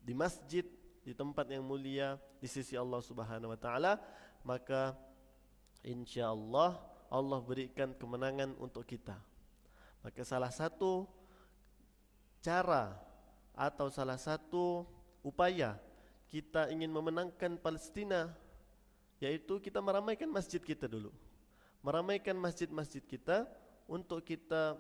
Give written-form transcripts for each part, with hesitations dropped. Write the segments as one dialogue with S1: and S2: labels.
S1: di masjid, di tempat yang mulia di sisi Allah Subhanahu wa taala, maka insyaallah Allah berikan kemenangan untuk kita. Maka salah satu cara atau salah satu upaya kita ingin memenangkan Palestina, yaitu kita meramaikan masjid kita dulu. Meramaikan masjid-masjid kita untuk kita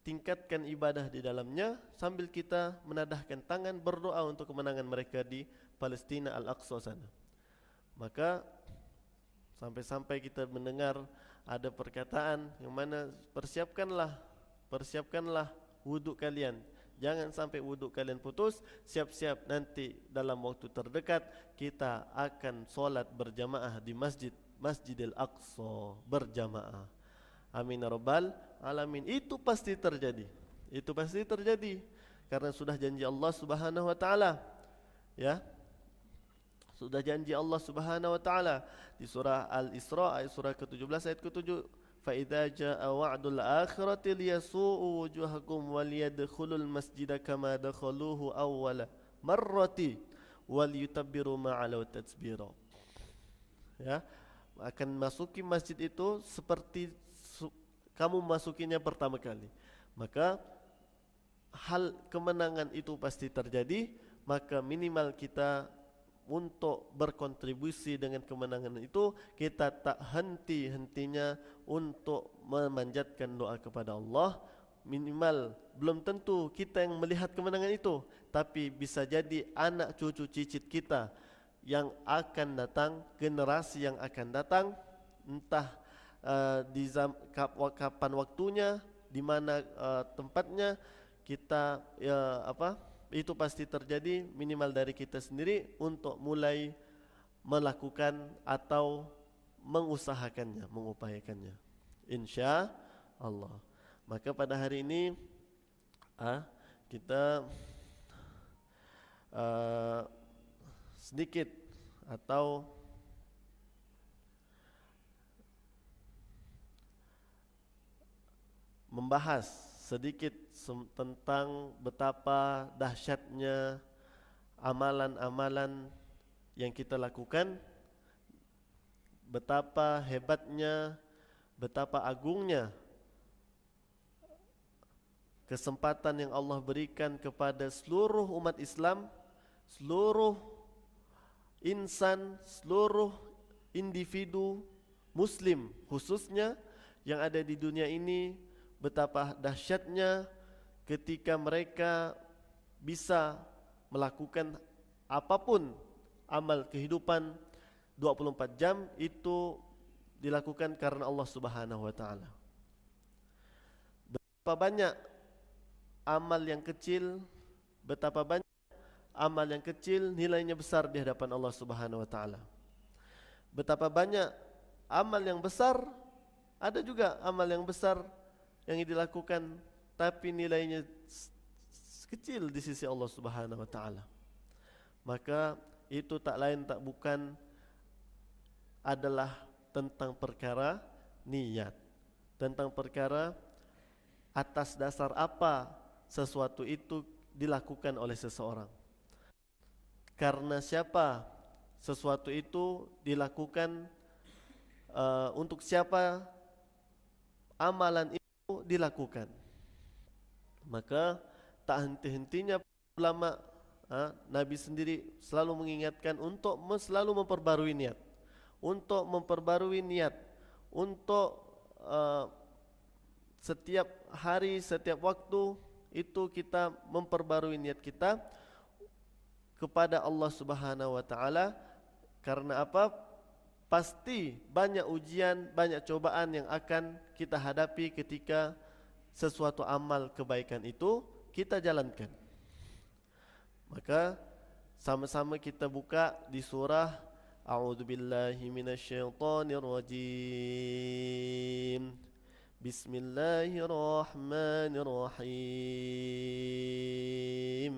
S1: tingkatkan ibadah di dalamnya sambil kita menadahkan tangan berdoa untuk kemenangan mereka di Palestina Al-Aqsa sana. Maka sampai-sampai kita mendengar ada perkataan yang mana persiapkanlah wuduk kalian. Jangan sampai wuduk kalian putus, siap-siap nanti dalam waktu terdekat kita akan solat berjamaah di Masjidil Aqsa berjamaah. Amin ya rabbal alamin. Itu pasti terjadi. Itu pasti terjadi karena sudah janji Allah Subhanahu wa taala. Ya. Sudah janji Allah Subhanahu wa taala di surah Al-Isra ayat surah ke-17 ayat ke-7, fa idza jaa wa'dul akhirati liyasu'u wujuhakum waliyadkhulul masjida kama dakhaluhu awwala marrati waliyutabbiru ma'alau tatsbira. Ya, akan masuki masjid itu seperti kamu masukinya pertama kali. Maka hal kemenangan itu pasti terjadi, maka minimal kita untuk berkontribusi dengan kemenangan itu, kita tak henti-hentinya untuk memanjatkan doa kepada Allah. Minimal belum tentu kita yang melihat kemenangan itu, tapi bisa jadi anak cucu cicit kita yang akan datang, generasi yang akan datang, entah kapan waktunya, di mana tempatnya, kita itu pasti terjadi. Minimal dari kita sendiri untuk mulai melakukan atau mengusahakannya, mengupayakannya, insya Allah. Maka pada hari ini kita sedikit atau membahas sedikit tentang betapa dahsyatnya amalan-amalan yang kita lakukan, betapa hebatnya, betapa agungnya kesempatan yang Allah berikan kepada seluruh umat Islam, seluruh insan, seluruh individu muslim khususnya yang ada di dunia ini. Betapa dahsyatnya ketika mereka bisa melakukan apapun amal kehidupan 24 jam itu dilakukan karena Allah Subhanahu wa taala. Betapa banyak amal yang kecil, betapa banyak amal yang kecil nilainya besar di hadapan Allah Subhanahu wa taala. Betapa banyak amal yang besar, ada juga amal yang besar yang dilakukan tapi nilainya kecil di sisi Allah Subhanahu wa taala. Maka itu tak lain tak bukan adalah tentang perkara niat, tentang perkara atas dasar apa sesuatu itu dilakukan oleh seseorang, karena siapa sesuatu itu dilakukan, untuk siapa amalan itu dilakukan. Maka tak henti-hentinya ulama, Nabi sendiri selalu mengingatkan untuk selalu memperbarui niat, untuk memperbarui niat, untuk setiap hari, setiap waktu itu kita memperbarui niat kita kepada Allah Subhanahu wa taala. Karena apa? Pasti banyak ujian, banyak cobaan yang akan kita hadapi ketika sesuatu amal kebaikan itu kita jalankan. Maka sama-sama kita buka di surah A'udzubillahi minasyaitonirrajim. Bismillahirrahmanirrahim.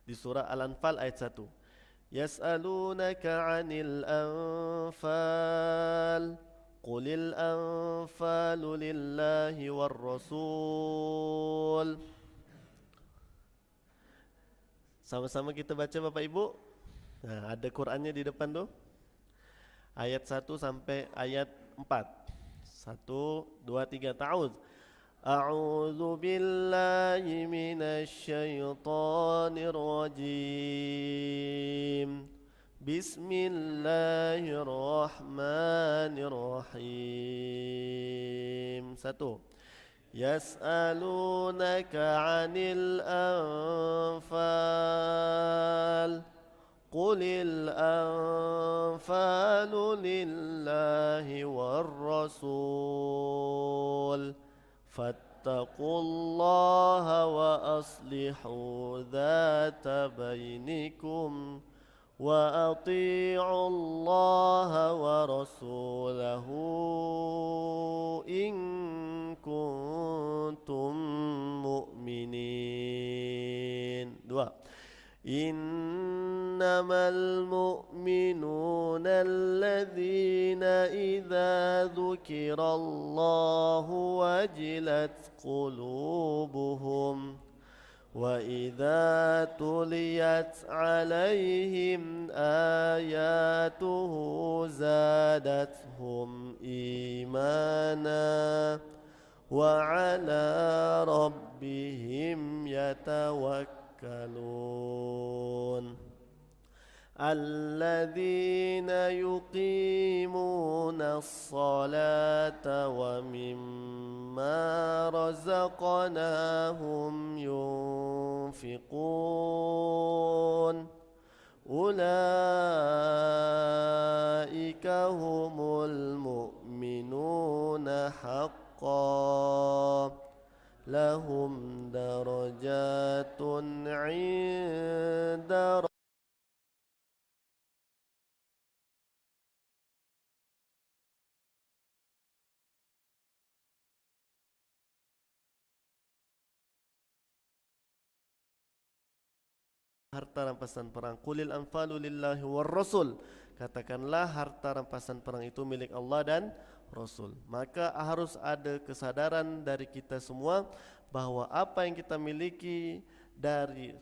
S1: Di surah Al-Anfal ayat 1. Yas'alunaka 'anil anfal qulil anfalu lillahi war rasul. Sama-sama kita baca Bapak Ibu. Nah, ada Qur'annya di depan tuh. Ayat 1 sampai ayat 4. 1, 2, 3 ta'awudz. A'udzu billahi minasy syaithanir rajim. Bismillahirrahmanirrahim. 1. Yas'alunaka 'anil anfal. Qulil anfalu lillahi war rasul. Fattaqullaha wa aslihu dhata bainikum wa ati'u allaha wa rasulahu in kuntum mu'minin. 2. Innamal mu'minuna alladhina idza dzukirallahu wajilat qulubuhum wa idza tuliyat alaihim ayatuhu zadatuhum imana wa ala rabbihim yatawakkalun. الذين يقيمون الصلاة ومما رزقناهم ينفقون أولئك هم المؤمنون حقا لهم درجات عند ربهم. Harta rampasan perang. Qulil anfalu lillahi war rasul. Katakanlah harta rampasan perang itu milik Allah dan Rasul. Maka harus ada kesadaran dari kita semua bahwa apa yang kita miliki dari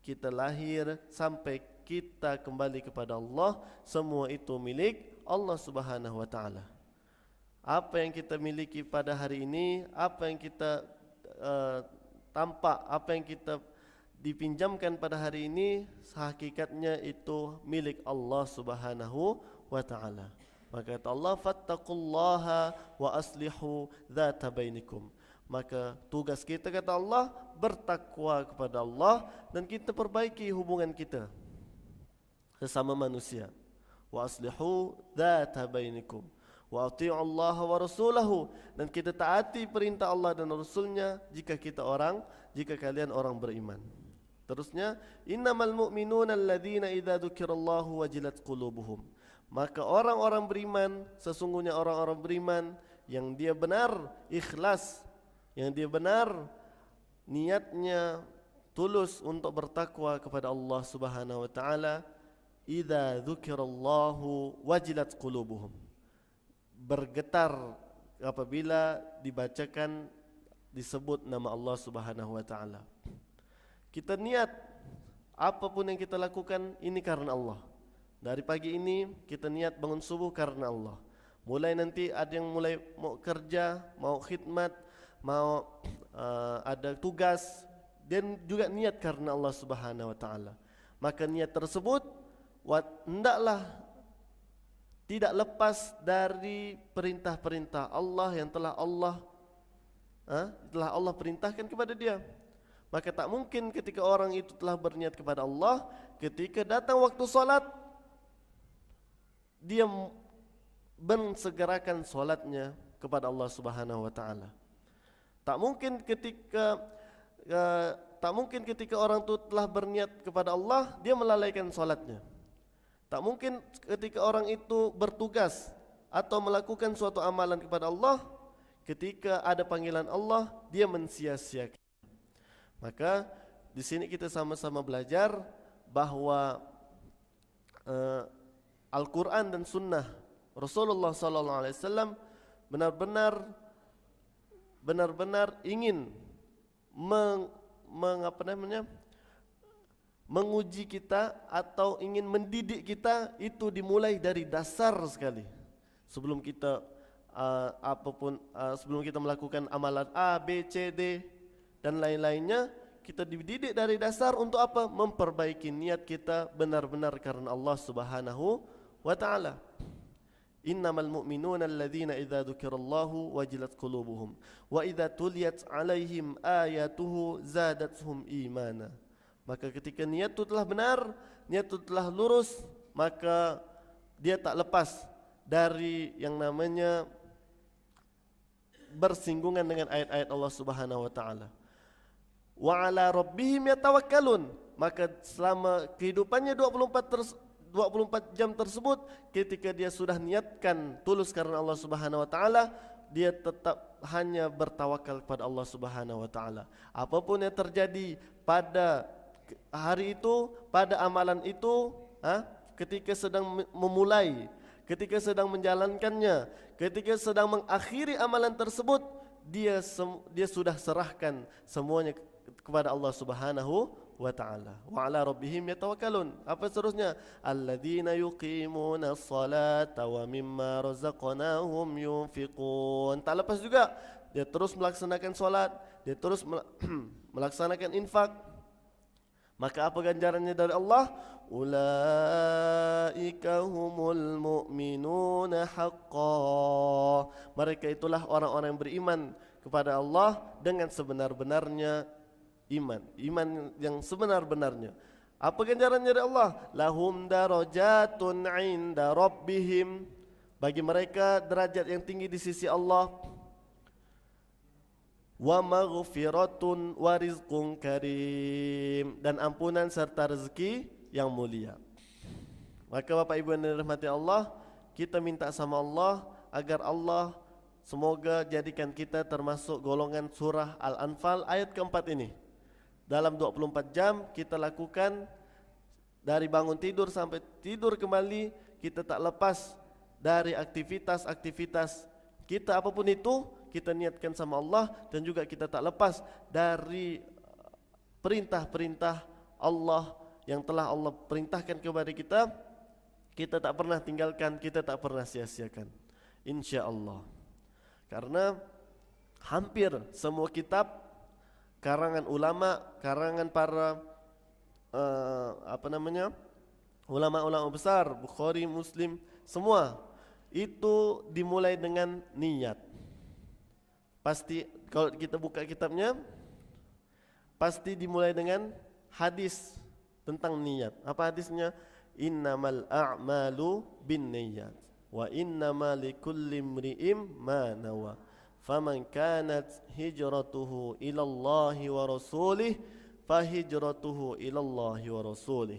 S1: kita lahir sampai kita kembali kepada Allah, semua itu milik Allah Subhanahu wa taala. Apa yang kita miliki pada hari ini, apa yang kita tampak, apa yang kita dipinjamkan pada hari ini, hakikatnya itu milik Allah Subhanahu wa taala. Maka kata Allah, fattaqullaha wa aslihu dzata bainikum. Maka tugas kita, kata Allah, bertakwa kepada Allah dan kita perbaiki hubungan kita sesama manusia. Wa aslihu dzata bainikum wa ati'u Allah wa rasulahu, dan kita taati perintah Allah dan Rasulnya jika kalian orang beriman. Terusnya, innamal mu'minuna alladzina idza dzukirallahu wajilat qulubuhum. Maka orang-orang beriman, sesungguhnya orang-orang beriman yang dia benar ikhlas, yang dia benar niatnya tulus untuk bertakwa kepada Allah Subhanahu wa taala, idza dzukirallahu wajilat qulubuhum. Bergetar apabila dibacakan, disebut nama Allah Subhanahu wa taala. Kita niat apapun yang kita lakukan ini karena Allah. Dari pagi ini kita niat bangun subuh karena Allah. Mulai nanti ada yang mulai mau kerja, mau khidmat, mau ada tugas, dan juga niat karena Allah Subhanahu wa taala. Maka niat tersebut hendaklah tidak lepas dari perintah-perintah Allah yang telah Allah perintahkan kepada dia. Maka tak mungkin ketika orang itu telah berniat kepada Allah, ketika datang waktu salat dia mensegerakan salatnya kepada Allah Subhanahu wa taala. Tak mungkin ketika orang itu telah berniat kepada Allah dia melalaikan salatnya. Tak mungkin ketika orang itu bertugas atau melakukan suatu amalan kepada Allah, ketika ada panggilan Allah dia mensia-siakan. Maka di sini kita sama-sama belajar bahwa Al-Quran dan Sunnah Rasulullah SAW benar-benar ingin menguji kita atau ingin mendidik kita itu dimulai dari dasar sekali. Sebelum kita sebelum kita melakukan amalan A, B, C, D dan lain-lainnya, kita dididik dari dasar untuk apa? Memperbaiki niat kita benar-benar karena Allah Subhanahu wa taala. Innamal mu'minuna alladzina idza dzukirallahu wajilat qulubuhum wa idza tuliyat 'alaihim ayatuhu zadatuhum imana. Maka ketika niat itu telah benar, niat itu telah lurus, maka dia tak lepas dari yang namanya bersinggungan dengan ayat-ayat Allah Subhanahu wa taala. Wa 'ala rabbihim yatawakkalun. Maka selama kehidupannya 24 jam tersebut, ketika dia sudah niatkan tulus karena Allah Subhanahu wa taala, dia tetap hanya bertawakal kepada Allah Subhanahu wa taala. Apapun yang terjadi pada hari itu, pada amalan itu, ketika sedang memulai, ketika sedang menjalankannya, ketika sedang mengakhiri amalan tersebut, dia sudah serahkan semuanya kepada Allah Subhanahu wa ta'ala. Wa 'ala rabbihim yatawakkalun. Apa seterusnya? Alladzina yuqimuna as-salata wa mimma razaqnahum yunfiqun. Tak lepas juga dia terus melaksanakan salat, dia terus melaksanakan infak. Maka apa ganjarannya dari Allah? Ulaika humul mu'minuna haqqan. Mereka itulah orang-orang yang beriman kepada Allah dengan sebenar-benarnya iman yang sebenar-benarnya. Apa ganjarannya dari Allah? Lahum darajatun 'inda rabbihim. Bagi mereka derajat yang tinggi di sisi Allah. Wa maghfiratun wa rizqun karim, dan ampunan serta rezeki yang mulia. Maka Bapak Ibu yang dirahmati Allah, kita minta sama Allah agar Allah semoga jadikan kita termasuk golongan surah Al-Anfal ayat keempat ini. Dalam 24 jam kita lakukan, dari bangun tidur sampai tidur kembali, kita tak lepas dari aktivitas-aktivitas kita, apapun itu kita niatkan sama Allah, dan juga kita tak lepas dari perintah-perintah Allah yang telah Allah perintahkan kepada kita. Kita tak pernah tinggalkan, kita tak pernah sia-siakan, insya-Allah. Karena hampir semua kitab karangan ulama, karangan para ulama-ulama besar, Bukhari, Muslim, semua itu dimulai dengan niat. Pasti kalau kita buka kitabnya, pasti dimulai dengan hadis tentang niat. Apa hadisnya? Innamal a'malu binniyat wa innamal likulli imri'in ma nawa. Faman kanat hijratuhu ila Allah wa rasulih fahijratuhu ila Allah wa rasulih.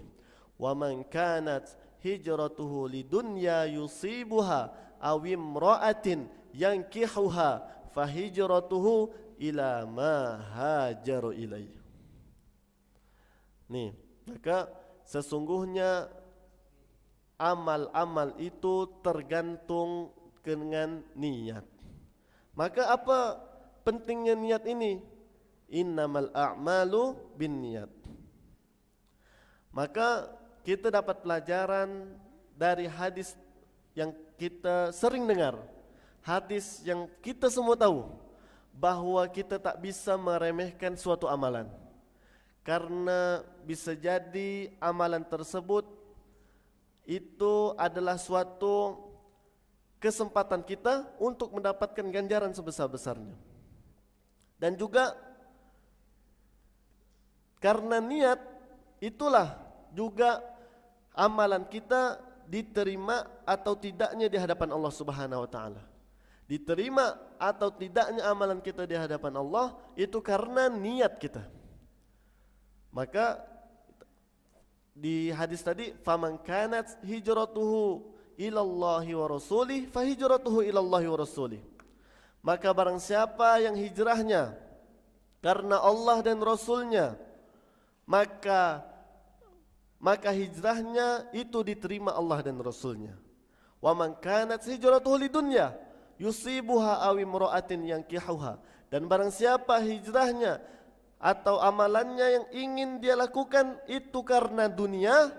S1: Wa man kanat hijratuhu lidunya yusibuha aw imra'atin yankihuha fahijratuhu ila ma hajaru ilaih. Nih, maka sesungguhnya amal-amal itu tergantung dengan niat. Maka apa pentingnya niat ini? Innamal a'malu binniyat. Maka kita dapat pelajaran dari hadis yang kita sering dengar, hadis yang kita semua tahu, bahwa kita tak bisa meremehkan suatu amalan, karena bisa jadi amalan tersebut itu adalah suatu kesempatan kita untuk mendapatkan ganjaran sebesar-besarnya. Dan juga karena niat itulah juga amalan kita diterima atau tidaknya di hadapan Allah Subhanahu wa taala. Diterima atau tidaknya amalan kita di hadapan Allah itu karena niat kita. Maka di hadis tadi, faman kanat hijratuhu ilallahi wa rasulih fahijratuhu ilallahi wa rasulih. Maka barang siapa yang hijrahnya karena Allah dan Rasulnya, maka hijrahnya itu diterima Allah dan Rasulnya. Wa man kanat hijratuhu lidunya yusibuha aw imra'atin yankihuha. Dan barang siapa hijrahnya atau amalannya yang ingin dia lakukan itu karena dunia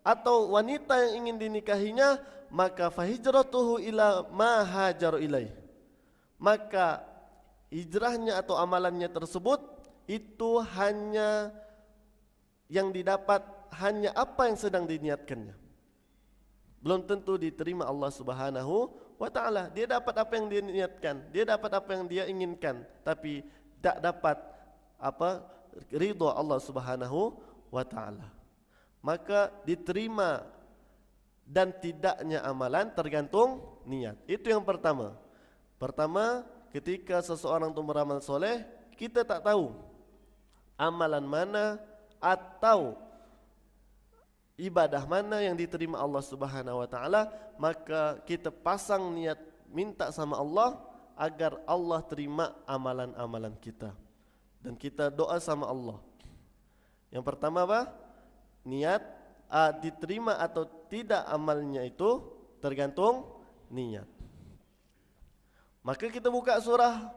S1: atau wanita yang ingin dinikahinya, maka fahijratuhu ila ma hajaru ilaih. Maka hijrahnya atau amalannya tersebut itu hanya yang didapat hanya apa yang sedang diniatkannya. Belum tentu diterima Allah Subhanahu wa ta'ala. Dia dapat apa yang dia niatkan, dia dapat apa yang dia inginkan, tapi tak dapat ridha Allah Subhanahu wa ta'ala. Maka diterima dan tidaknya amalan tergantung niat. Itu yang pertama. Pertama, ketika seseorang itu beramal soleh, kita tak tahu amalan mana atau ibadah mana yang diterima Allah Subhanahu wa ta'ala, maka kita pasang niat minta sama Allah agar Allah terima amalan-amalan kita. Dan kita doa sama Allah. Yang pertama apa? Niat diterima atau tidak amalnya itu tergantung niat. Maka kita buka surah,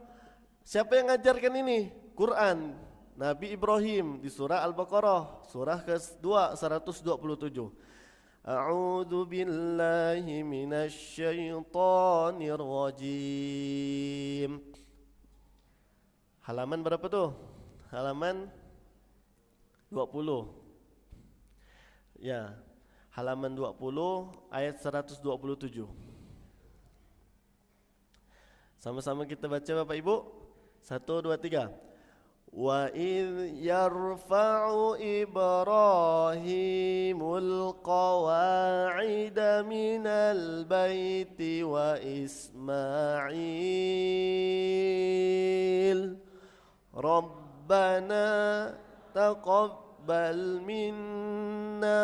S1: siapa yang ngajarkan ini? Quran, Nabi Ibrahim di surah Al-Baqarah, surah ke-2 127. A'udzu billahi minasy syaithanir rajim. Halaman berapa tuh? Halaman 20. Ya, halaman 20 ayat 127. Sama-sama kita baca Bapak Ibu. 1, 2, 3. Wa idh yarfa'u Ibrahimul qawa'ida minal baiti wa Ismail Rabbana taqabbal minna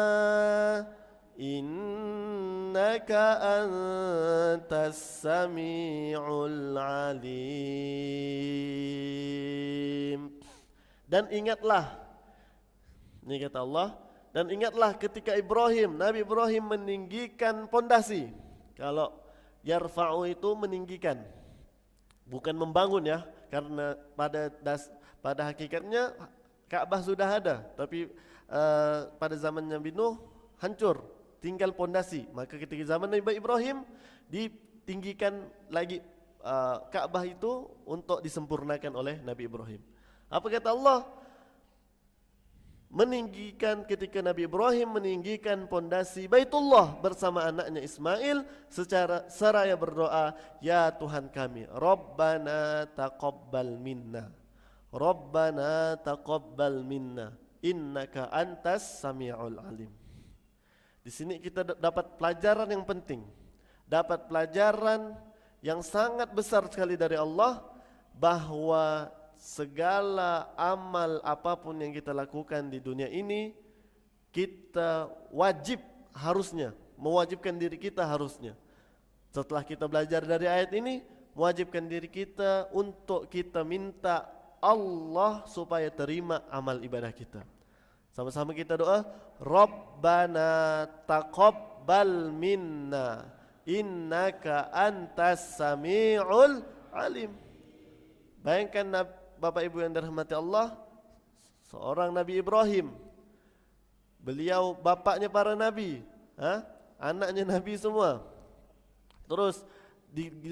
S1: innaka antas sami'ul alim. Dan ingatlah, ini kata Allah, dan ingatlah ketika Nabi Ibrahim meninggikan pondasi. Kalau yarfa'u itu meninggikan, bukan membangun ya, karena pada hakikatnya Ka'bah sudah ada, tapi pada zaman Nabi Nuh hancur, tinggal pondasi. Maka ketika zaman Nabi Ibrahim ditinggikan lagi Ka'bah itu untuk disempurnakan oleh Nabi Ibrahim. Apa kata Allah? Meninggikan ketika Nabi Ibrahim meninggikan pondasi Baitullah bersama anaknya Ismail secara seraya berdoa, ya Tuhan kami, Rabbana taqabbal minna, Rabbana taqabbal minna, innaka antas sami'ul alim. Di sini kita dapat pelajaran yang penting, dapat pelajaran yang sangat besar sekali dari Allah, bahwa segala amal apapun yang kita lakukan di dunia ini, kita mewajibkan diri kita harusnya. Setelah kita belajar dari ayat ini, mewajibkan diri kita untuk kita minta Allah supaya terima amal ibadah kita. Sama-sama kita doa, Rabbana taqabbal minna innaka antas sami'ul alim. Bayangkan Bapak Ibu yang dirahmati Allah, seorang Nabi Ibrahim, beliau bapaknya para nabi, anaknya nabi semua, terus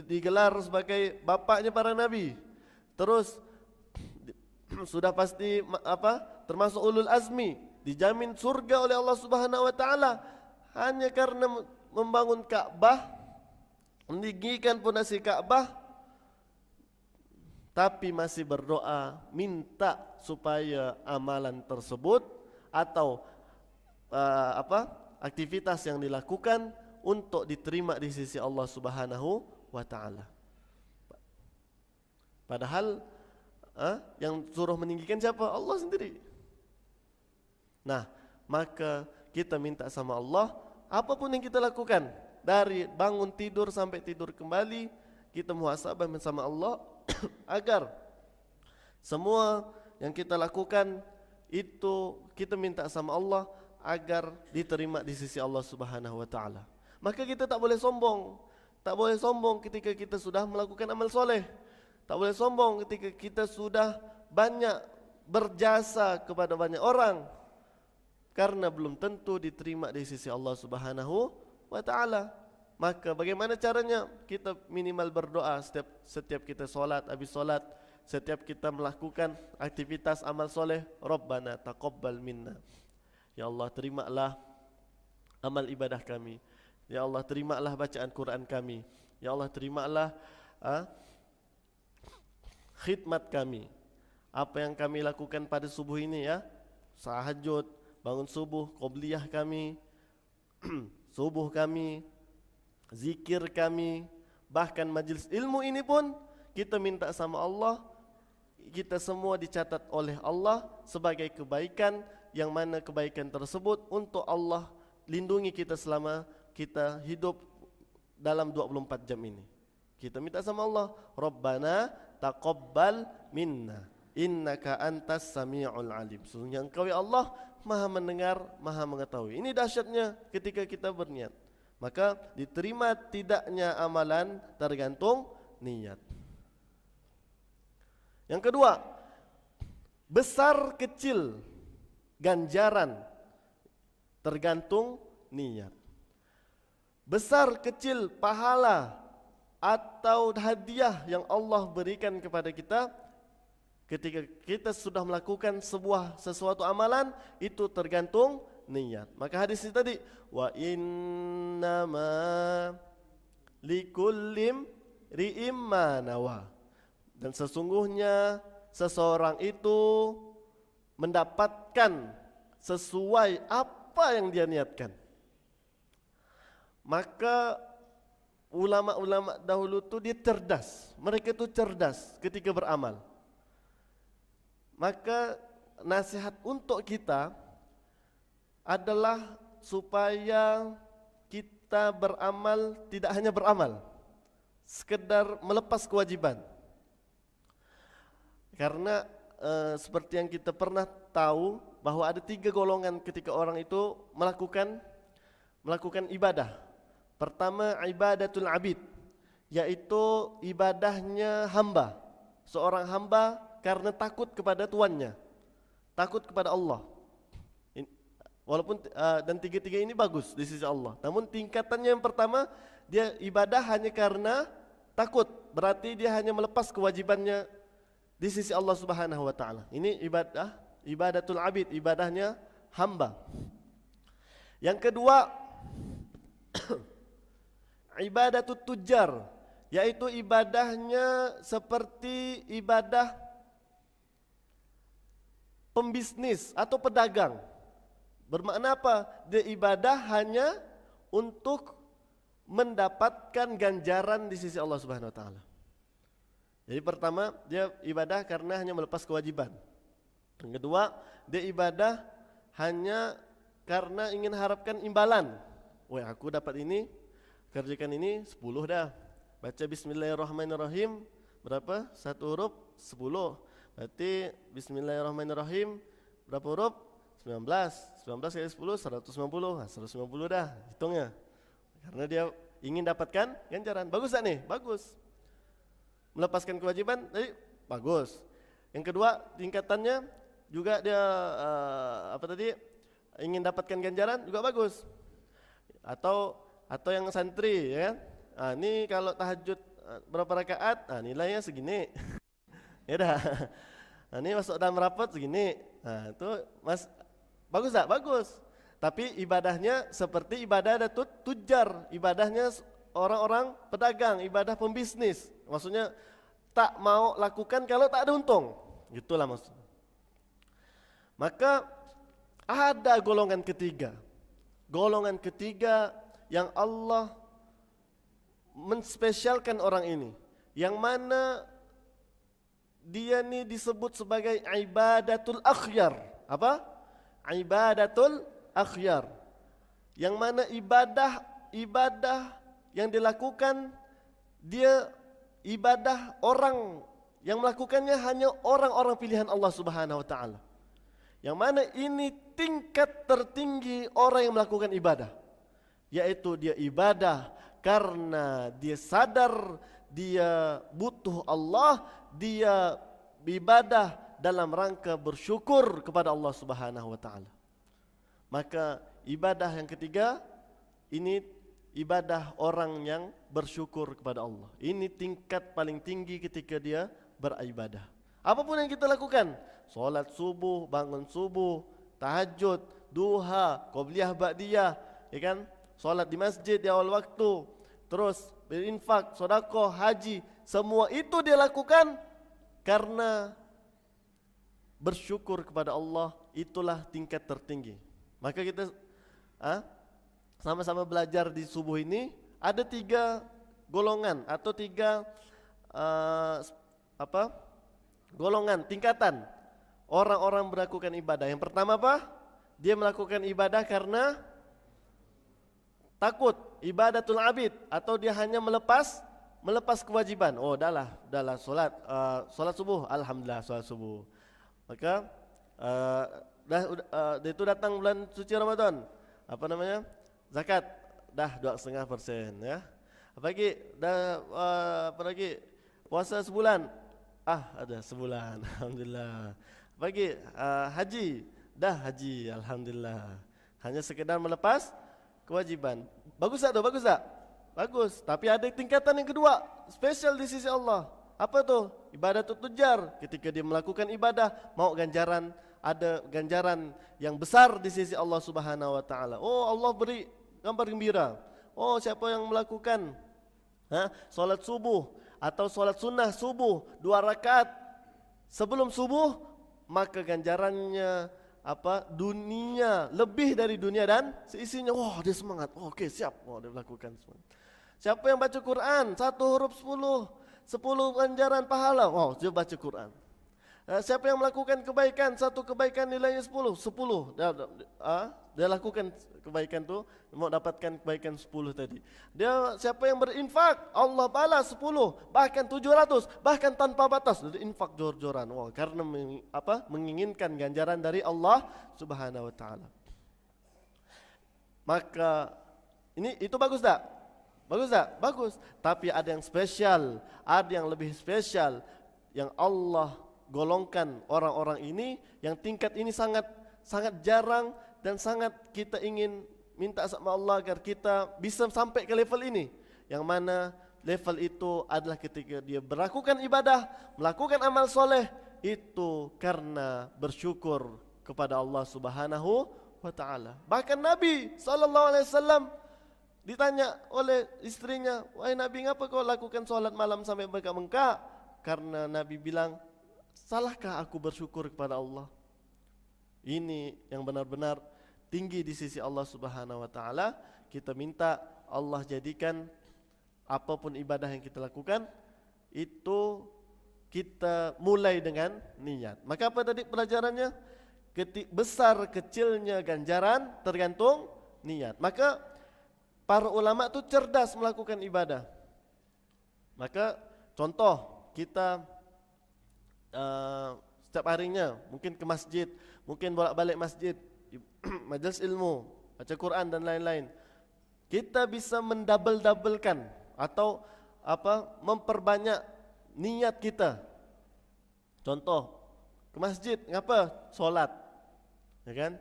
S1: digelar sebagai bapaknya para nabi, terus sudah pasti termasuk ulul azmi, dijamin surga oleh Allah Subhanahu wa taala, hanya karena membangun Ka'bah, meninggikan pondasi Ka'bah, tapi masih berdoa minta supaya amalan tersebut atau aktivitas yang dilakukan untuk diterima di sisi Allah Subhanahu wa taala. Padahal yang suruh meninggikan siapa? Allah sendiri. Nah, maka kita minta sama Allah, apapun yang kita lakukan, dari bangun tidur sampai tidur kembali, kita muhasabah sama Allah agar semua yang kita lakukan itu kita minta sama Allah agar diterima di sisi Allah Subhanahu wa taala. Maka kita tak boleh sombong. Tak boleh sombong ketika kita sudah melakukan amal soleh. Tak boleh sombong ketika kita sudah banyak berjasa kepada banyak orang, karena belum tentu diterima di sisi Allah Subhanahu wa ta'ala. Maka bagaimana caranya? Kita minimal berdoa setiap kita solat, habis solat, setiap kita melakukan aktivitas amal soleh. Rabbana taqabbal minna, ya Allah terimalah amal ibadah kami. Ya Allah terimalah bacaan Quran kami. Ya Allah terimalah khidmat kami. Apa yang kami lakukan pada subuh ini ya, tahajud, bangun subuh, qobliyah kami, subuh kami, zikir kami, bahkan majlis ilmu ini pun kita minta sama Allah, kita semua dicatat oleh Allah sebagai kebaikan, yang mana kebaikan tersebut untuk Allah lindungi kita selama kita hidup dalam 24 jam ini. Kita minta sama Allah, Rabbana taqabbal minna innaka antas sami'ul alim. Sesungguhnya Engkau ya Allah Maha mendengar, Maha mengetahui. Ini dahsyatnya ketika kita berniat. Maka diterima tidaknya amalan tergantung niat. Yang kedua, besar kecil ganjaran tergantung niat. Besar kecil pahala atau hadiah yang Allah berikan kepada kita ketika kita sudah melakukan sesuatu amalan, itu tergantung niat. Maka hadis ini tadi, wa innama likullim ri'im ma nawa. Dan sesungguhnya seseorang itu mendapatkan sesuai apa yang dia niatkan. Maka ulama-ulama dahulu tu dia cerdas. Mereka itu cerdas ketika beramal. Maka nasihat untuk kita adalah supaya kita beramal, tidak hanya beramal, sekedar melepas kewajiban. Karena seperti yang kita pernah tahu bahwa ada 3 golongan ketika orang itu melakukan ibadah. Pertama, ibadatul abid, yaitu ibadahnya hamba. Seorang hamba karena takut kepada tuannya, takut kepada Allah. Walaupun dan 3 ini bagus di sisi Allah. Namun tingkatannya yang pertama, dia ibadah hanya karena takut. Berarti dia hanya melepas kewajibannya di sisi Allah Subhanahu wa ta'ala. Ini ibadatul abid, ibadahnya hamba. Yang kedua, ibadatul tujar, yaitu ibadahnya seperti ibadah pembisnis atau pedagang. Bermakna apa? Dia ibadah hanya untuk mendapatkan ganjaran di sisi Allah Subhanahu wa ta'ala. Jadi pertama, dia ibadah karena hanya melepas kewajiban. Yang kedua, dia ibadah hanya karena ingin harapkan imbalan. Wah, aku dapat ini, kerjakan ini 10 dah. Baca bismillahirrahmanirrahim berapa? 1 huruf 10. Berarti bismillahirrahmanirrahim berapa huruf? 19 kali 10 150. 150 dah hitungnya. Karena dia ingin dapatkan ganjaran. Bagus tak nih? Bagus. Melepaskan kewajiban tadi bagus. Yang kedua, tingkatannya juga dia ingin dapatkan ganjaran juga bagus. Atau yang santri ya kan? Ini kalau tahajud berapa rakaat? Nilainya segini. Ya dah. Ini masuk dalam rapat segini. Itu bagus tak? Bagus. Tapi ibadahnya seperti ibadah tujar, ibadahnya orang-orang pedagang, ibadah pembisnis. Maksudnya tak mau lakukan kalau tak ada untung. Gitulah maksudnya. Maka ada golongan ketiga. Golongan ketiga yang Allah menspesialkan orang ini, yang mana dia ni disebut sebagai ibadatul akhyar. Apa? Ibadatul akhyar. Yang mana ibadah yang dilakukan, dia ibadah orang yang melakukannya hanya orang-orang pilihan Allah Subhanahu wa ta'ala. Yang mana ini tingkat tertinggi orang yang melakukan ibadah, yaitu dia ibadah karena dia sadar dia butuh Allah, dia ibadah dalam rangka bersyukur kepada Allah Subhanahu wa taala. Maka ibadah yang ketiga ini ibadah orang yang bersyukur kepada Allah. Ini tingkat paling tinggi ketika dia beribadah. Apapun yang kita lakukan, solat subuh, bangun subuh, tahajud, duha, qobliyah ba'diyah, ya kan? Solat di masjid di awal waktu, terus berinfak, sedekah, haji, semua itu dia lakukan karena bersyukur kepada Allah. Itulah tingkat tertinggi. Maka kita sama-sama belajar di subuh ini ada 3 golongan atau 3 golongan, tingkatan orang-orang melakukan ibadah. Yang pertama apa? Dia melakukan ibadah karena takut, ibadatul abid, atau dia hanya melepas kewajiban. Oh, dahlah solat subuh, alhamdulillah solat subuh. Maka itu datang bulan suci Ramadan. Apa namanya? Zakat dah 2,5% ya. Apalagi apalagi puasa sebulan. Ada sebulan, alhamdulillah. Bagi haji, dah haji, alhamdulillah. Hanya sekedar melepas kewajiban. Bagus tak tu? Bagus tak? Bagus. Tapi ada tingkatan yang kedua, spesial di sisi Allah. Apa tu? Ibadatul tujar. Ketika dia melakukan ibadah, mau ganjaran, ada ganjaran yang besar di sisi Allah Subhanahu wa taala. Oh, Allah beri gambar gembira. Oh, siapa yang melakukan solat subuh atau solat sunnah subuh 2 rakaat sebelum subuh, maka ganjarannya dunia lebih dari dunia dan seisinya. Wah, dia semangat. Oh, okey, siap. Oh, dia melakukan semua. Siapa yang baca Quran 1 huruf 10 ganjaran pahala. Oh, dia baca Quran. Siapa yang melakukan kebaikan, 1 kebaikan nilainya 10. Dia lakukan kebaikan tu, mau dapatkan kebaikan 10 tadi. Siapa yang berinfak, Allah balas 10, bahkan 700, bahkan tanpa batas. Dia infak jor-joran. Wah, karena menginginkan ganjaran dari Allah Subhanahu wa taala. Maka itu bagus tak? Bagus tak? Bagus. Tapi ada yang spesial, ada yang lebih spesial yang Allah golongkan orang-orang ini, yang tingkat ini sangat jarang dan sangat kita ingin minta sama Allah agar kita bisa sampai ke level ini. Yang mana level itu adalah ketika dia melakukan ibadah, melakukan amal soleh, itu karena bersyukur kepada Allah Subhanahu wa taala. Bahkan Nabi SAW ditanya oleh istrinya, "Wahai Nabi, ngapa kau lakukan solat malam sampai bengkak-bengkak?" Karena Nabi bilang, "Salahkah aku bersyukur kepada Allah?" Ini yang benar-benar tinggi di sisi Allah Subhanahu wa taala. Kita minta Allah jadikan apapun ibadah yang kita lakukan itu kita mulai dengan niat. Maka apa tadi pelajarannya? Besar kecilnya ganjaran tergantung niat. Maka para ulama tu cerdas melakukan ibadah. Maka contoh kita setiap harinya mungkin ke masjid, mungkin bolak-balik masjid, majelis ilmu, baca Quran dan lain-lain. Kita bisa mendouble-doublekan atau memperbanyak niat kita. Contoh, ke masjid, ngapa? Solat. Ya kan?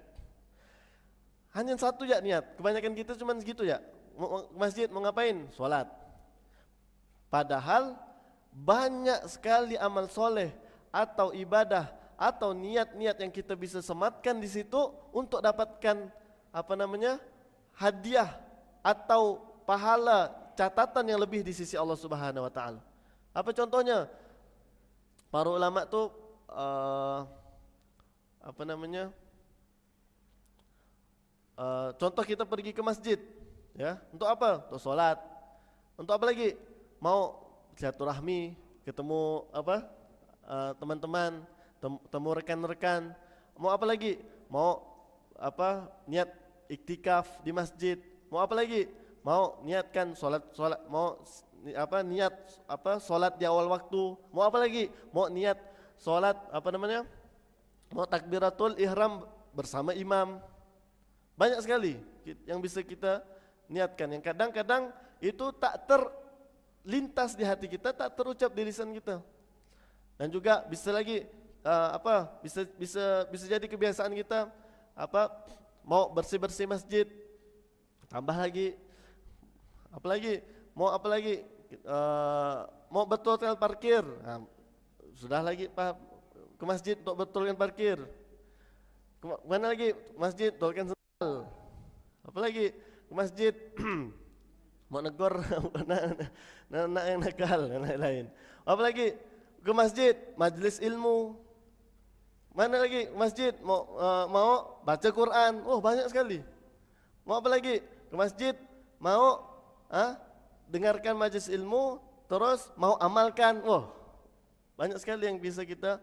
S1: Hanya satu ya niat. Kebanyakan kita cuma segitu ya. Ke masjid mau ngapain? Solat. Padahal banyak sekali amal soleh atau ibadah atau niat-niat yang kita bisa sematkan di situ untuk dapatkan hadiah atau pahala catatan yang lebih di sisi Allah Subhanahu wa taala. Apa contohnya? Para ulama tu contoh kita pergi ke masjid, ya, untuk apa? Untuk solat. Untuk apa lagi? Mau silaturahmi, ketemu teman-teman, temu rekan-rekan. Mau apa lagi? Mau niat iktikaf di masjid. Mau apa lagi? Mau niatkan solat, mau niat solat di awal waktu. Mau apa lagi? Mau niat solat mau takbiratul ihram bersama imam. Banyak sekali yang bisa kita niatkan, yang kadang-kadang itu tak terlintas di hati kita, tak terucap di lisan kita. Dan juga bisa lagi bisa jadi kebiasaan kita mau bersih-bersih masjid, tambah lagi apa lagi mau betulkan parkir, sudah lagi ke masjid untuk betulkan parkir, mana lagi masjid betulkan sendal, apa lagi ke masjid mau negor anak yang nakal dan lain-lain, apa lagi ke masjid majlis ilmu, mana lagi masjid mau baca Quran, banyak sekali. Mau apa lagi ke masjid mau dengarkan majlis ilmu, terus mau amalkan, banyak sekali yang bisa kita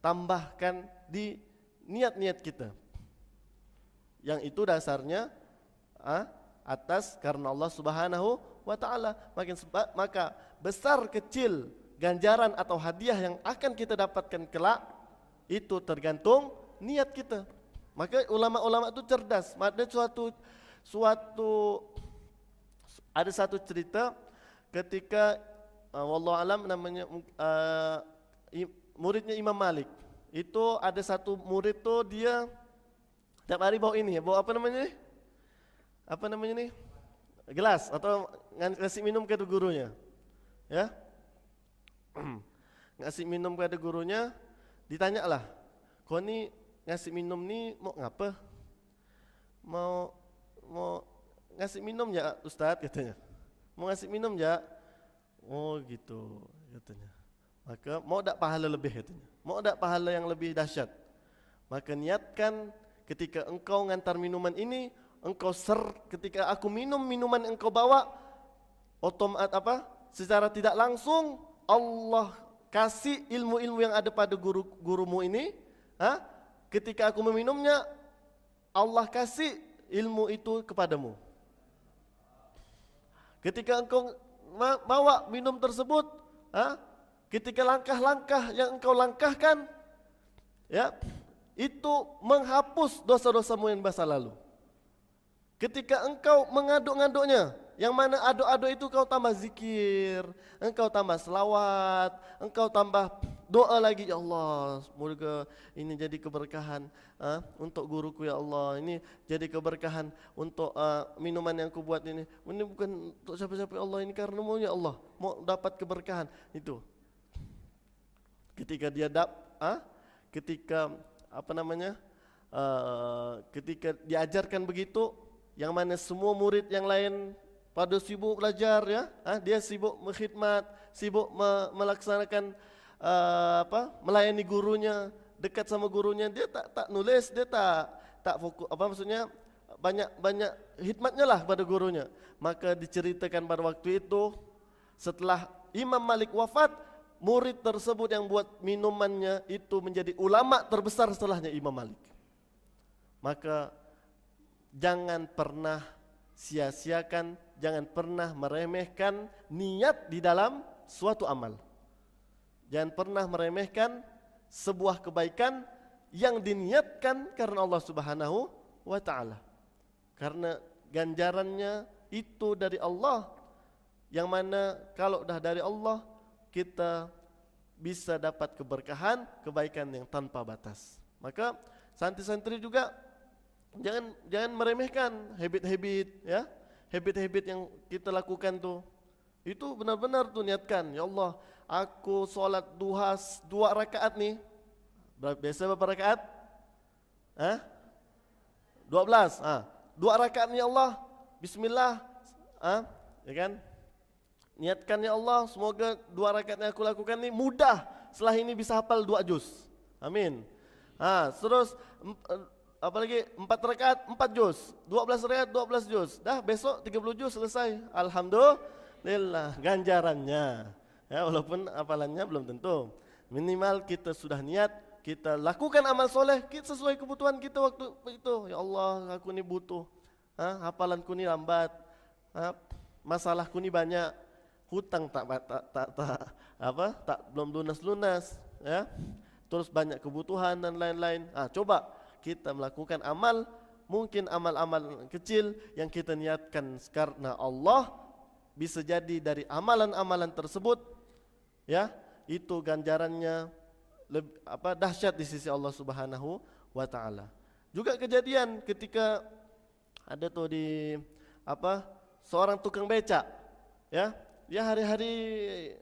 S1: tambahkan di niat-niat kita, yang itu dasarnya atas karena Allah Subhanahu wa Ta'ala. Maka besar kecil ganjaran atau hadiah yang akan kita dapatkan kelak itu tergantung niat kita. Maka ulama-ulama itu cerdas. Ada satu cerita ketika wallahu alam namanya muridnya Imam Malik. Itu ada satu murid tuh dia tiap hari bawa apa namanya nih? Gelas atau ngasih minum ke gurunya. Ya. Ngasih minum ke gurunya, ditanyalah, "Kau ni ngasih minum ni mau ngapa?" Mau ngasih minum ya Ustaz, katanya. Mau ngasih minum ya? Oh gitu katanya. Maka mau tak pahala lebih, katanya. Mau tak pahala yang lebih dahsyat? Maka niatkan ketika engkau ngantar minuman ini, ketika aku minum minuman yang engkau bawa, secara tidak langsung Allah kasih ilmu-ilmu yang ada pada gurumu ini. Ketika aku meminumnya, Allah kasih ilmu itu kepadamu. Ketika engkau bawa minum tersebut, ketika langkah-langkah yang engkau langkahkan, ya, itu menghapus dosa-dosamu yang masa lalu. Ketika engkau mengaduk-ngaduknya, yang mana aduk-aduk itu kau tambah zikir, engkau tambah selawat, engkau tambah doa lagi, ya Allah, semoga ini jadi keberkahan untuk guruku, ya Allah, ini jadi keberkahan untuk minuman yang kubuat ini bukan untuk siapa-siapa, ya Allah, ini karenamu, ya Allah, mau dapat keberkahan itu. Ketika dia ketika diajarkan begitu, yang mana semua murid yang lain pada sibuk belajar, ya, dia sibuk berkhidmat, sibuk melaksanakan melayani gurunya, dekat sama gurunya, dia tak nulis, dia tak fokus, maksudnya banyak khidmatnya lah pada gurunya. Maka diceritakan pada waktu itu, setelah Imam Malik wafat, murid tersebut yang buat minumannya itu menjadi ulama terbesar setelahnya Imam Malik. Maka jangan pernah sia-siakan, jangan pernah meremehkan niat di dalam suatu amal. Jangan pernah meremehkan sebuah kebaikan yang diniatkan karena Allah Subhanahu wa Ta'ala. Karena ganjarannya itu dari Allah, yang mana kalau dah dari Allah, kita bisa dapat keberkahan, kebaikan yang tanpa batas. Maka santri-santri juga jangan meremehkan habit-habit, ya. Habit-habit yang kita lakukan tuh, itu benar-benar tuh niatkan, ya Allah, aku sholat duha 2 rakaat nih. Biasa berapa rakaat? 12. 2 rakaat nih, ya Allah, bismillah, ya kan? Niatkan, ya Allah, semoga 2 rakaat yang aku lakukan ini mudah, setelah ini bisa hafal 2 juz. Amin. Terus apalagi 4 rakaat 4 juz, 12 rakaat 12 juz. Dah besok 30 juz selesai. Alhamdulillah ganjarannya. Ya, walaupun hafalannya belum tentu. Minimal kita sudah niat, kita lakukan amal soleh kita sesuai kebutuhan kita waktu itu. Ya Allah, aku ni butuh. Hafalanku ni lambat. Masalahku ni banyak. Hutang belum lunas-lunas, ya. Terus banyak kebutuhan dan lain-lain. Coba kita melakukan amal, mungkin amal-amal kecil yang kita niatkan karena Allah, bisa jadi dari amalan-amalan tersebut, ya, itu ganjarannya dahsyat di sisi Allah Subhanahu wa taala. Juga kejadian ketika ada tuh di seorang tukang becak, ya. Dia hari-hari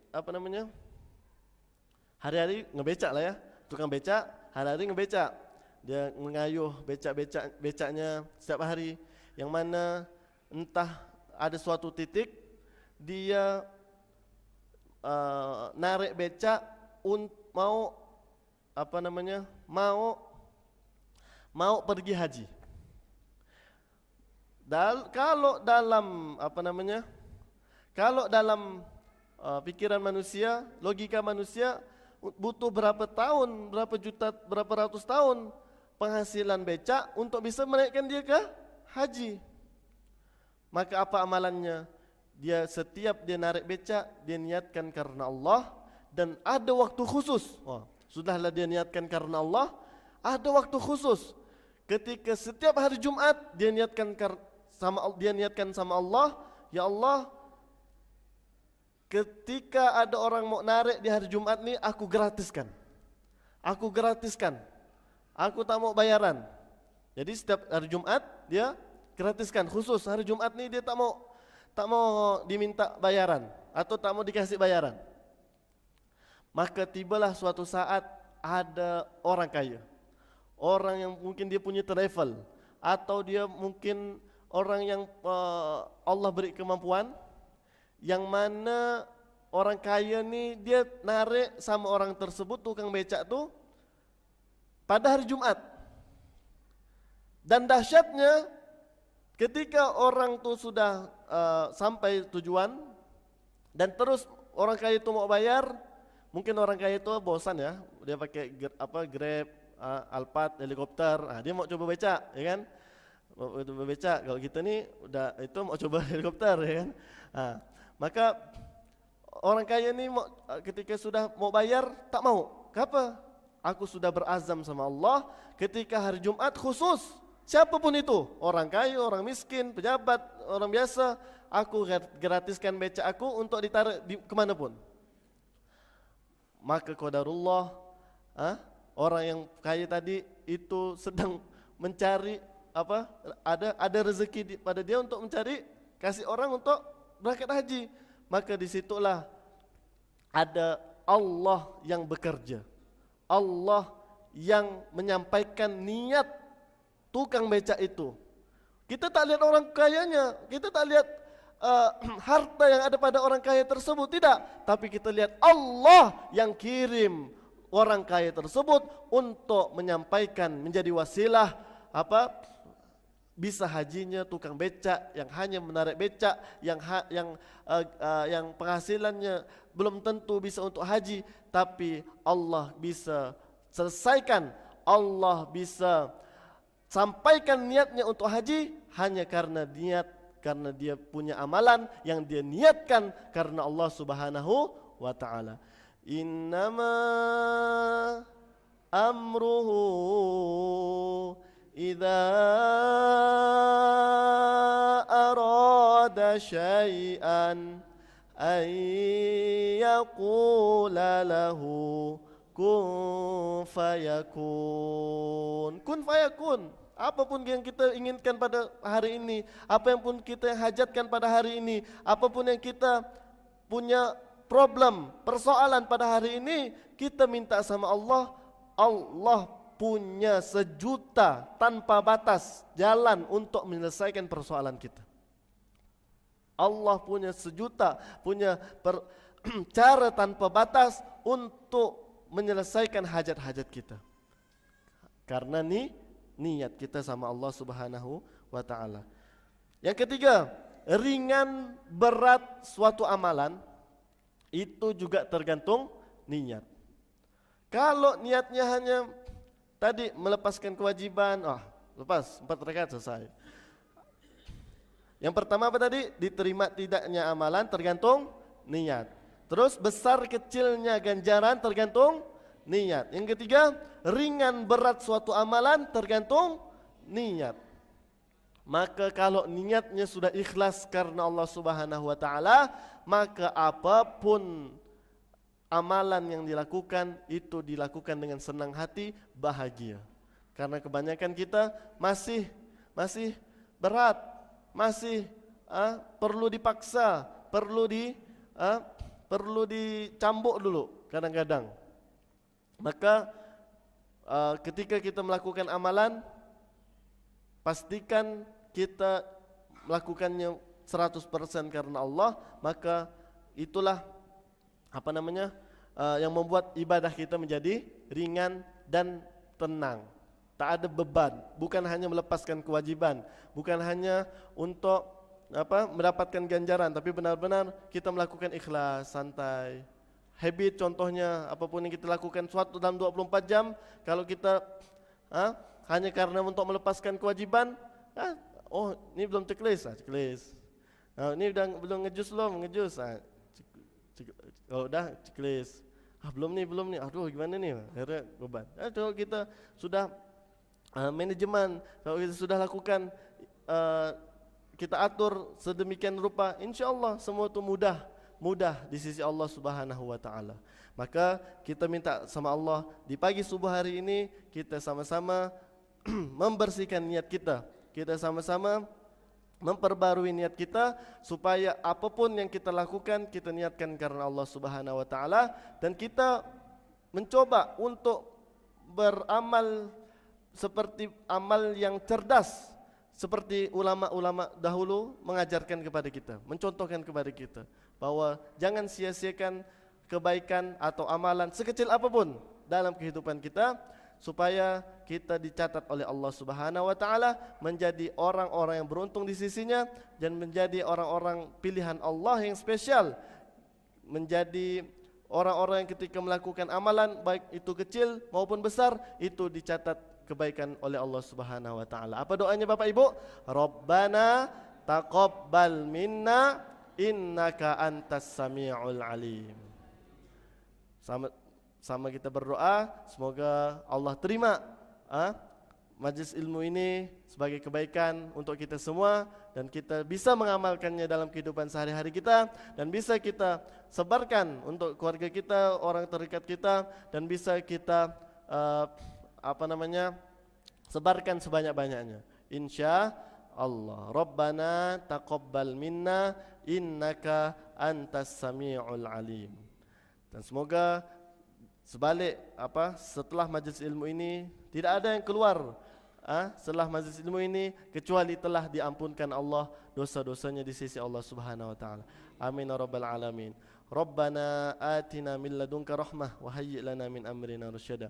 S1: hari-hari ngebecak lah ya. Tukang becak hari-hari ngebecak. Dia mengayuh becaknya setiap hari, yang mana entah ada suatu titik dia narik becak mau pergi haji. Kalau dalam pikiran manusia, logika manusia, butuh berapa tahun, berapa juta, berapa ratus tahun penghasilan becak untuk bisa menaikkan dia ke haji. Maka apa amalannya? Dia setiap dia narik becak, dia niatkan karena Allah, dan ada waktu khusus. Sudahlah dia niatkan karena Allah, ada waktu khusus. Ketika setiap hari Jumat dia niatkan sama Allah, ya Allah, ketika ada orang mau narik di hari Jumat ni, aku gratiskan. Aku tak mau bayaran. Jadi setiap hari Jumat dia gratiskan, khusus hari Jumat ni dia tak mau diminta bayaran atau tak mau dikasih bayaran. Maka tibalah suatu saat ada orang kaya, orang yang mungkin dia punya travel, atau dia mungkin orang yang Allah beri kemampuan, yang mana orang kaya ni dia narik sama orang tersebut, tukang becak tu, pada hari Jumat. Dan dahsyatnya ketika orang tu sudah sampai tujuan dan terus orang kaya itu mau bayar, mungkin orang kaya itu bosan ya, dia pakai Grab, Alphard, helikopter, dia mau coba becak, ya kan? Mau coba becak. Kalau kita ni udah itu mau coba helikopter, ya kan? Maka orang kaya ni ketika sudah mau bayar tak mau. Kenapa? Aku sudah berazam sama Allah, ketika hari Jumat khusus, siapapun itu, orang kaya, orang miskin, pejabat, orang biasa, aku gratiskan becak aku untuk ditarik kemanapun. Maka qadarullah, orang yang kaya tadi itu sedang mencari ada rezeki pada dia untuk mencari kasih orang untuk berangkat haji. Maka disitulah ada Allah yang bekerja, Allah yang menyampaikan niat tukang becak itu. Kita tak lihat orang kayanya, kita tak lihat harta yang ada pada orang kaya tersebut, tidak. Tapi kita lihat Allah yang kirim orang kaya tersebut untuk menyampaikan, menjadi wasilah bisa hajinya tukang becak yang hanya menarik becak, yang penghasilannya belum tentu bisa untuk haji, tapi Allah bisa selesaikan, Allah bisa sampaikan niatnya untuk haji hanya karena dia punya amalan yang dia niatkan karena Allah Subhanahu wa taala. Innama amruhu idza arada syai'an ay yaqula lahu kun fayakun. Kun fayakun. Apapun yang kita inginkan pada hari ini, apa yang pun kita hajatkan pada hari ini, apapun yang kita punya problem, persoalan pada hari ini, kita minta sama Allah, Allah punya sejuta tanpa batas jalan untuk menyelesaikan persoalan kita. Allah punya sejuta, punya cara tanpa batas untuk menyelesaikan hajat-hajat kita. Karena niat kita sama Allah Subhanahu wa taala. Yang ketiga, ringan berat suatu amalan itu juga tergantung niat. Kalau niatnya hanya tadi melepaskan kewajiban, lepas 4 rakaat selesai. Yang pertama apa tadi? Diterima tidaknya amalan tergantung niat. Terus besar kecilnya ganjaran tergantung niat. Yang ketiga, ringan berat suatu amalan tergantung niat. Maka kalau niatnya sudah ikhlas karena Allah Subhanahu wa taala, maka apapun amalan yang dilakukan itu dilakukan dengan senang hati, bahagia. Karena kebanyakan kita masih berat, masih perlu dipaksa, perlu dicambuk dulu kadang-kadang. Maka ketika kita melakukan amalan, pastikan kita melakukannya 100% karena Allah, maka itulah yang membuat ibadah kita menjadi ringan dan tenang. Tak ada beban, bukan hanya melepaskan kewajiban, bukan hanya untuk mendapatkan ganjaran, tapi benar-benar kita melakukan ikhlas, santai. Habit contohnya, apapun yang kita lakukan suatu dalam 24 jam, kalau kita hanya karena untuk melepaskan kewajiban, oh ini belum checklist, ini belum ngejus, kalau udah checklist, belum nih, aduh gimana nih, akhirnya beban. Kalau kita sudah manajemen, kalau kita sudah lakukan, kita atur sedemikian rupa, insyaAllah semua itu mudah di sisi Allah Subhanahu wa ta'ala. Maka kita minta sama Allah di pagi subuh hari ini, kita sama-sama membersihkan niat kita, kita sama-sama memperbarui niat kita, supaya apapun yang kita lakukan kita niatkan karena Allah Subhanahu wa ta'ala, dan kita mencoba untuk beramal seperti amal yang cerdas, seperti ulama-ulama dahulu mengajarkan kepada kita, mencontohkan kepada kita, bahwa jangan sia-siakan kebaikan atau amalan sekecil apapun dalam kehidupan kita, supaya kita dicatat oleh Allah Subhanahu wa ta'ala menjadi orang-orang yang beruntung di sisinya, dan menjadi orang-orang pilihan Allah yang spesial, menjadi orang-orang yang ketika melakukan amalan baik itu kecil maupun besar, itu dicatat kebaikan oleh Allah Subhanahu wa ta'ala. Apa doanya Bapak Ibu? Rabbana taqabbal minna innaka antas sami'ul alim. Sama kita berdoa, semoga Allah terima majlis ilmu ini sebagai kebaikan untuk kita semua, dan kita bisa mengamalkannya dalam kehidupan sehari-hari kita, dan bisa kita sebarkan untuk keluarga kita, orang terdekat kita, dan bisa kita sebarkan sebanyak-banyaknya, insya Allah. Rabbana taqabbal minna innaka antas sami'ul alim. Dan semoga sebalik setelah majlis ilmu ini tidak ada yang keluar setelah majlis ilmu ini kecuali telah diampunkan Allah dosa-dosanya di sisi Allah Subhanahu wa ta'ala. Amin ya rabbal alamin. Rabbana atina min ladunka rahmah wa hayyi' lana min amrina rasyada.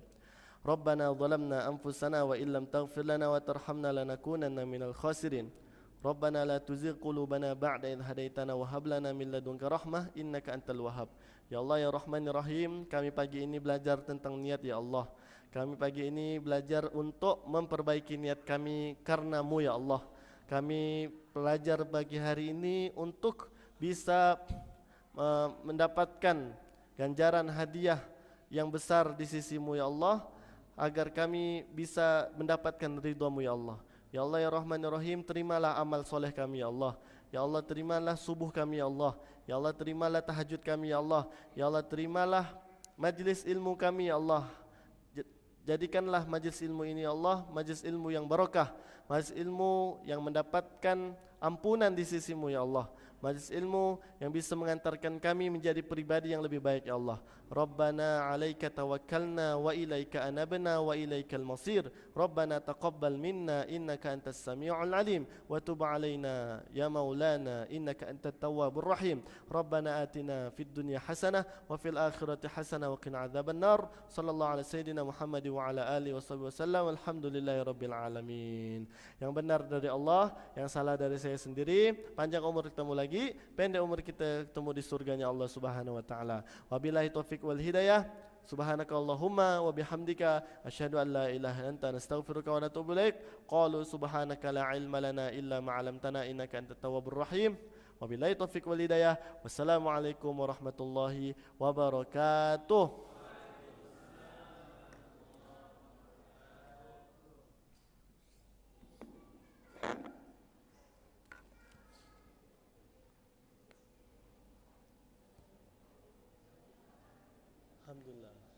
S1: Rabbana zalamna anfusana wa illam taghfir lana wa tarhamna lanakunanna minal khasirin. Rabbana la tuzigh qulubana ba'da idh hadaitana wa hab lana min ladunka rahmah innaka antal wahhab. Ya Allah ya Rahman ya Rahim, kami pagi ini belajar tentang niat ya Allah. Kami pagi ini belajar untuk memperbaiki niat kami karenamu ya Allah. Kami belajar pagi hari ini untuk bisa mendapatkan ganjaran hadiah yang besar di sisimu ya Allah, agar kami bisa mendapatkan ridhamu ya Allah. Ya Allah ya Rahman ya Rahim, terimalah amal soleh kami ya Allah. Ya Allah terimalah subuh kami ya Allah. Ya Allah terimalah tahajud kami ya Allah. Ya Allah terimalah majlis ilmu kami ya Allah. Jadikanlah majlis ilmu ini ya Allah majlis ilmu yang barakah, majlis ilmu yang mendapatkan ampunan di sisimu ya Allah, majlis ilmu yang bisa mengantarkan kami menjadi pribadi yang lebih baik ya Allah. Rabbana 'alaika tawakkalna wa ilaika anabna wa ilaikal masir. Rabbana taqabbal minna innaka antas sami'ul alim wa tub 'alaina ya maulana innaka antat tawwabur rahim. Rabbana atina fid dunya hasanah wa fil akhirati hasanah wa qina adzabannar. Sallallahu alaihi sayyidina Muhammad wa ala alihi wasallam. Alhamdulillahirabbil alamin. Yang benar dari Allah, yang salah dari saya sendiri. Panjang umur ketemu lagi, pendek umur kita ketemu di surganya Allah Subhanahu wa taala. Wabillahi taufik wal hidayah. Subhanakallahumma wa bihamdika asyhadu an la ilaha illa anta nastaghfiruka wa natubu ilaik. Qalu subhanaka la ilma lana illa ma 'allamtana innaka antat tawwabur rahim. Wabillahi taufik wal hidayah. Wassalamualaikum warahmatullahi wabarakatuh. Alhamdulillah.